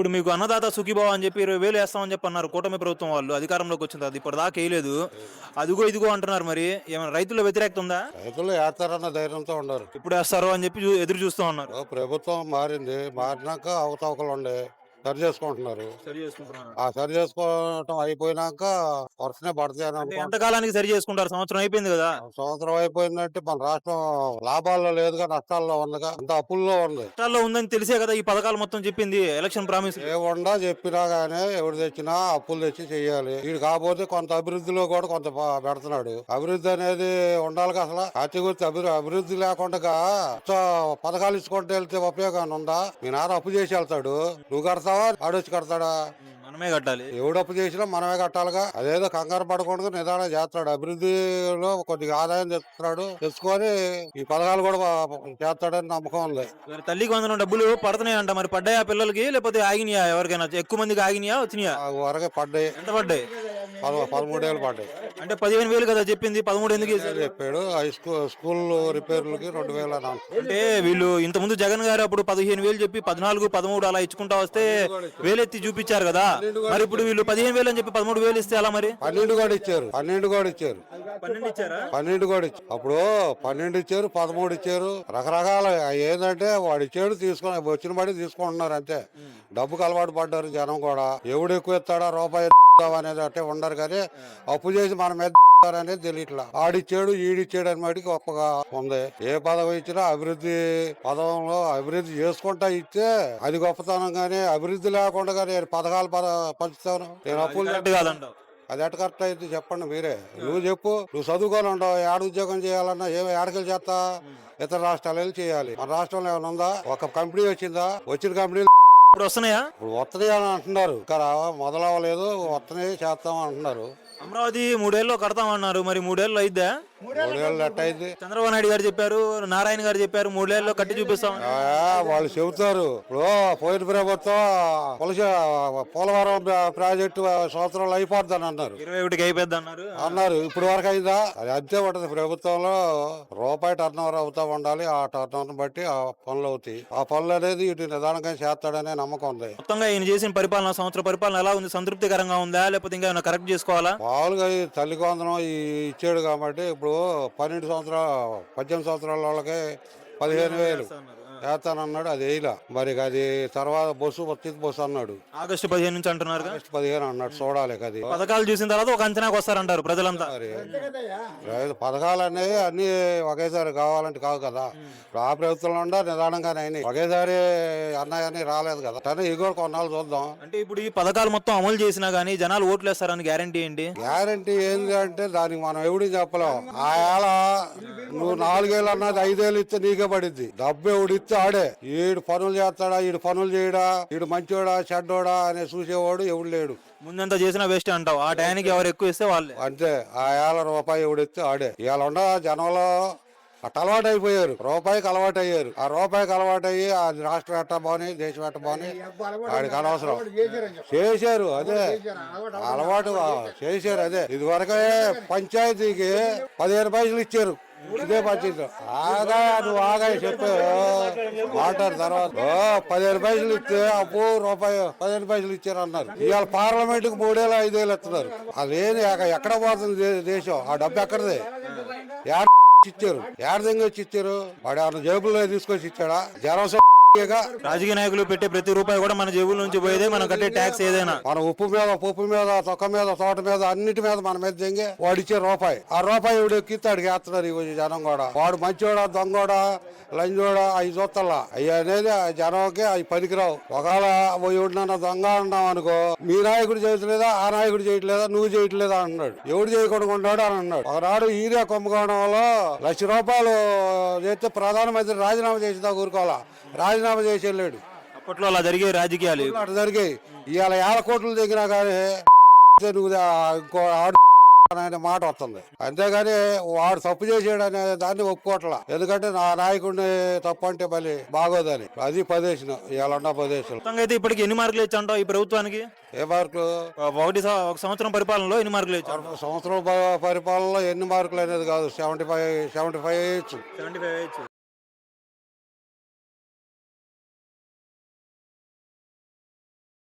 ఇప్పుడు మీకు అన్నదాత సుఖీభావ అని చెప్పి 20,000 వేస్తామని చెప్పి అన్నారు కూటమి ప్రభుత్వం వాళ్ళు అధికారంలోకి వచ్చిన తర్వాత ఇప్పటిదాకా వేయలేదు. అదిగో ఇదిగో అంటున్నారు. మరి ఏమైనా రైతుల వ్యతిరేకత ఉందా? రైతులు వేస్తారన్న ధైర్యంతో ఉండరు. ఎప్పుడు వేస్తారో అని చెప్పి ఎదురు చూస్తూ ఉన్నారు. ప్రభుత్వం మారింది, మారినాక అవకతవకలు ఉండే సరి చేసుకుంటున్నారు. సరి చేసుకుంటున్నారు. ఆ సరి చేసుకోవటం అయిపోయినాక వర్షనే పడతాయి అని అంటే అనుకుంటున్నాం. ఎంతకాలానికి సరి చేసుకుంటారు? సంవత్సరం అయిపోయింది కదా. సంవత్సరం అయిపోయిందంటే మన రాష్ట్రం లాభాల్లో లేదుగా, నష్టాల్లో ఉందిగా, అంత అప్పుల్లో ఉంది. కష్టాల్లో ఉందని తెలిసే కదా ఈ పథకాలు మొత్తం చెప్పింది ఎలక్షన్ ప్రామిస్. ఏముండా చెప్పినా గానీ ఎవరు తెచ్చినా అప్పులు తెచ్చి చెయ్యాలి. వీడు కాకపోతే కొంత అభివృద్ధిలో కూడా కొంత పెడుతున్నాడు. అభివృద్ధి అనేది ఉండాలిగా. అసలు అతిగుర్తి అభివృద్ధి లేకుండా పథకాలు ఇచ్చుకుంటూ వెళ్తే ఉపయోగాన్ని ఉందా? మీ నాన్న అప్పు చేసి వెళ్తాడు, నువ్వు కడతావా ఆడొచ్చి కడతాడా? మనమే కట్టాలి. ఎవడు అప్పు చేసినా మనమే కట్టాలిగా. అదేదో కంగారు పడకుండా నిదానం చేస్తాడు. అభివృద్ధిలో కొద్దిగా ఆదాయం తెచ్చుకొని ఈ పథకాలు కూడా చేస్తాడని నమ్మకం ఉంది. మరి తల్లికి వందనం డబ్బులు పడుతున్నాయంట. మరి పడ్డాయా పిల్లలకి, లేకపోతే ఆగినాయా? ఎవరికైనా ఎక్కువ మందికి ఆగినాయా, వచ్చినాయా? వరకే పడ్డాయి. ఎంత పడ్డాయి? 13 ఏళ్ళు పడ్డాయి. అంటే 15,000 కదా చెప్పింది, 13 ఎందుకు వేశారు? చెప్పాడు. స్కూల్ రిపేర్లకి 2,000 అన్నాను. అంటే వీళ్ళు ఇంతకుముందు జగన్ గారు అప్పుడు 15,000 చెప్పి 14, 13 అలా ఇచ్చుకుంటా వస్తే వేలెత్తి చూపించారు కదా. మరి ఇప్పుడు వీళ్ళు 15,000 అని చెప్పి 13,000 ఇస్తే అలా? మరి 12 కూడా ఇచ్చారు. 12 కూడా ఇచ్చారు. 12 ఇచ్చారా? 12 కూడా ఇచ్చారు. అప్పుడు 12 ఇచ్చారు, 13 ఇచ్చారు. రకరకాల ఏంటంటే వాడు ఇచ్చాడు, తీసుకొని వచ్చిన బడి తీసుకుంటున్నారు అంతే. డబ్బుకు అలవాటు పడ్డారు జనం కూడా. ఎవడు ఎక్కువ ఇస్తాడా రూపాయి అనేది అంటే ఉండరు. కానీ అప్పు చేసి మన మీద అనేది తెలియట్లా. ఆడిచ్చాడు ఈడిచ్చాడు అని మటుకు గొప్పగా ఉంది. ఏ పదవి ఇచ్చినా అభివృద్ధి పదవంలో అభివృద్ధి చేసుకుంటా ఇస్తే అది గొప్పతనం. కానీ అభివృద్ధి లేకుండా కానీ పథకాలు పంచుతాను నేను అప్పులు కాదంటావు. అది ఎట్ట కరెక్ట్ అయితే చెప్పండి మీరే. నువ్వు చెప్పు. నువ్వు చదువుకొని ఉండవు, ఏడ ఉద్యోగం చేయాలన్నా ఏడకెళ్ళి చేస్తా? ఇతర రాష్ట్రాలు వెళ్ళి చేయాలి. మన రాష్ట్రంలో ఏమైనా ఉందా? ఒక కంపెనీ వచ్చిందా? వచ్చిన కంపెనీ ఇప్పుడు వస్తున్నాయా? ఇప్పుడు వస్తున్నాయి అని అంటున్నారు. ఇంకా మొదలవ్వలేదు, వస్తున్నాయి చేస్తాం అంటున్నారు. అమరావతి 3 ఏళ్ళలో కడతామన్నారు. మరి 3 ఏళ్ళు అయిద్దా? 3 ఏళ్ళు ఎట్ట అయింది? చంద్రబాబు నాయుడు గారు చెప్పారు, నారాయణ గారు చెప్పారు 3 ఏళ్ళలో కట్టి చూపిస్తాం. వాళ్ళు చెబుతారు. ఇప్పుడు పోయిన ప్రభుత్వం పోలవరం ప్రాజెక్టు సంవత్సరాలు అయిపోద్దని అన్నారు. 21కి అయిపోద్ది అన్నారు. ఇప్పుడు వరకు అయిందా? అది అంతే ఉంటది. ప్రభుత్వంలో రూపాయి టర్న్ ఓవర్ అవుతా ఉండాలి. ఆ టర్న్ ఓవర్ బట్టి ఆ పనులు అవుతాయి. ఆ పనులు అనేది ఇటు నిదానంగా చేస్తాడనే నమ్మకం ఉంది. మొత్తంగా ఈయన చేసిన పరిపాలన, సంవత్సర పరిపాలన ఎలా ఉంది? సంతృప్తికరంగా ఉందా, లేకపోతే ఇంకా ఏమైనా కరెక్ట్ చేసుకోవాలా? మామూలుగా ఈ తల్లికి వందనం ఇచ్చాడు కాబట్టి ఇప్పుడు 18 సంవత్సరాల వాళ్ళకి 15,000 వేస్తానన్నాడు. అది వేయలా. మరి అది తర్వాత వచ్చింది బస్సు అన్నాడు. ఆగస్టు 15 నుంచి అంటున్నారు. ఆగస్టు 15 అన్నాడు. చూడాలి. అది పథకాలు చూసిన తర్వాత ఒక అంచనాకు వస్తారంటారు ప్రజలంతా. మరి పథకాలు అనేవి అన్ని ఒకేసారి కావాలంటే కావు కదా. ఇప్పుడు ఆ ప్రభుత్వంలో ఉండా నిదానంగానే అయినాయి. ఒకేసారి అన్నాయని రాలేదు కదా. కానీ ఇది కూడా కొన్నాళ్ళు చూద్దాం. అంటే ఇప్పుడు ఈ పథకాలు మొత్తం అమలు చేసినా గానీ జనాలు ఓట్లు వేస్తారని గ్యారంటీ ఏంటి? గ్యారంటీ ఏంటి అంటే దానికి మనం ఎవడి చెప్పలేం. ఆ ఏళ నువ్వు 4 ఏళ్ళు అన్నది 5 ఏళ్ళు ఇస్తే నీకే పడిద్ది. డబ్బు ఎవడు ఇస్తే ఆడే. ఈడు పనులు చేస్తాడా, ఈడు పనులు చేయడా, ఈడు మంచోడా చెడ్డోడా అనే చూసేవాడు ఎవడు లేడు. ముందంతా చేసినా వేస్ట్ అంటావు. ఆ టైంకి ఎవరు ఎక్కువ ఇస్తే వాళ్ళే అంతే. ఆ ఏళ్ళ రూపాయి ఎవడు ఇస్తే ఆడే. ఇవాళ ఉండ జనంలో అట్ట అలవాటు అయిపోయారు. రూపాయికి అలవాటు అయ్యారు. ఆ రూపాయికి అలవాటు అయ్యి ఆ రాష్ట్రం ఎట్ట బాని, దేశం ఎట్ట బాని వాడికి అనవసరం చేశారు. అదే అలవాటు చేశారు. అదే ఇది వరకే పంచాయతీకి 15 పైసలు ఇచ్చారు. ఇదే పంచాయతీ నువ్వు ఆగాయ చెప్పే మాట్లాడిన తర్వాత 15 పైసలు ఇస్తే అప్పు రూపాయి 15 పైసలు ఇచ్చారు అన్నారు. ఇవాళ పార్లమెంట్ కు 3 ఏళ్ళు 5 ఏళ్ళు ఇస్తున్నారు. అదేంది ఎక్కడ పోతుంది దేశం? ఆ డబ్బు ఎక్కడదే? ఇచ్చారు. ఏడదంగా వచ్చి ఇచ్చారు. వాడు ఏమన్నా జేబుల్లో తీసుకొచ్చి ఇచ్చాడా? జనం రాజకీయ నాయకులు పెట్టే ప్రతి రూపాయి కూడా మన జేబుల నుంచి పోయేదే. మనం కట్టే ట్యాక్స్ ఏదైనా మన ఉప్పు మీద, పప్పు మీద, తొక్క మీద, తోట మీద, అన్నిటి మీద మన మీద దెంగే వాడు ఇచ్చే రూపాయి. ఆ రూపాయి ఎవడు ఎక్కిస్తే అడిగి వేస్తున్నారు ఈ జనం కూడా. వాడు మంచోడా, దొంగోడా, లంజోడా అవి చూస్తల్లా. అవి అనేది జనంకి అవి పనికిరావు. ఒకవేళ ఎవడినన్నా దొంగ అన్నాం అనుకో, మీ నాయకుడు చేయట్లేదా, ఆ నాయకుడు చేయట్లేదా, నువ్వు చేయట్లేదా అంటున్నాడు. ఎవడు చేయకుండా ఉన్నాడు అని అన్నాడు. ఒకనాడు ఈరియా కుంభకోణంలో 1,00,000 రూపాయలు చేస్తే ప్రధానమంత్రి రాజీనామా చేసిందా ఊరుకోవాలా? రాజీనామా చేసి వెళ్ళాడు. అప్పట్లో అలా జరిగే రాజకీయాలు అట్లా జరిగాయి. ఇవాళ 1,000 కోట్లు దగ్గర కానీ నువ్వు ఇంకో అనే మాట వస్తుంది. అంతేగాని వాడు తప్పు చేసాడు అనే దాన్ని ఒప్పుకోవట్లా. ఎందుకంటే నా నాయకుడిని తప్పు అంటే మళ్ళీ బాగోదని. అది పదేశం ఇవాళ ఉన్న పదేశం. అయితే ఇప్పటికి ఎన్ని మార్కులు ఇచ్చాంటావు ఈ ప్రభుత్వానికి? ఏ మార్కులు? ఒక సంవత్సరం పరిపాలనలో ఎన్ని మార్కులు ఇచ్చారు? సంవత్సరం పరిపాలనలో ఎన్ని మార్కులు అనేది కాదు. 75 ఇచ్చు.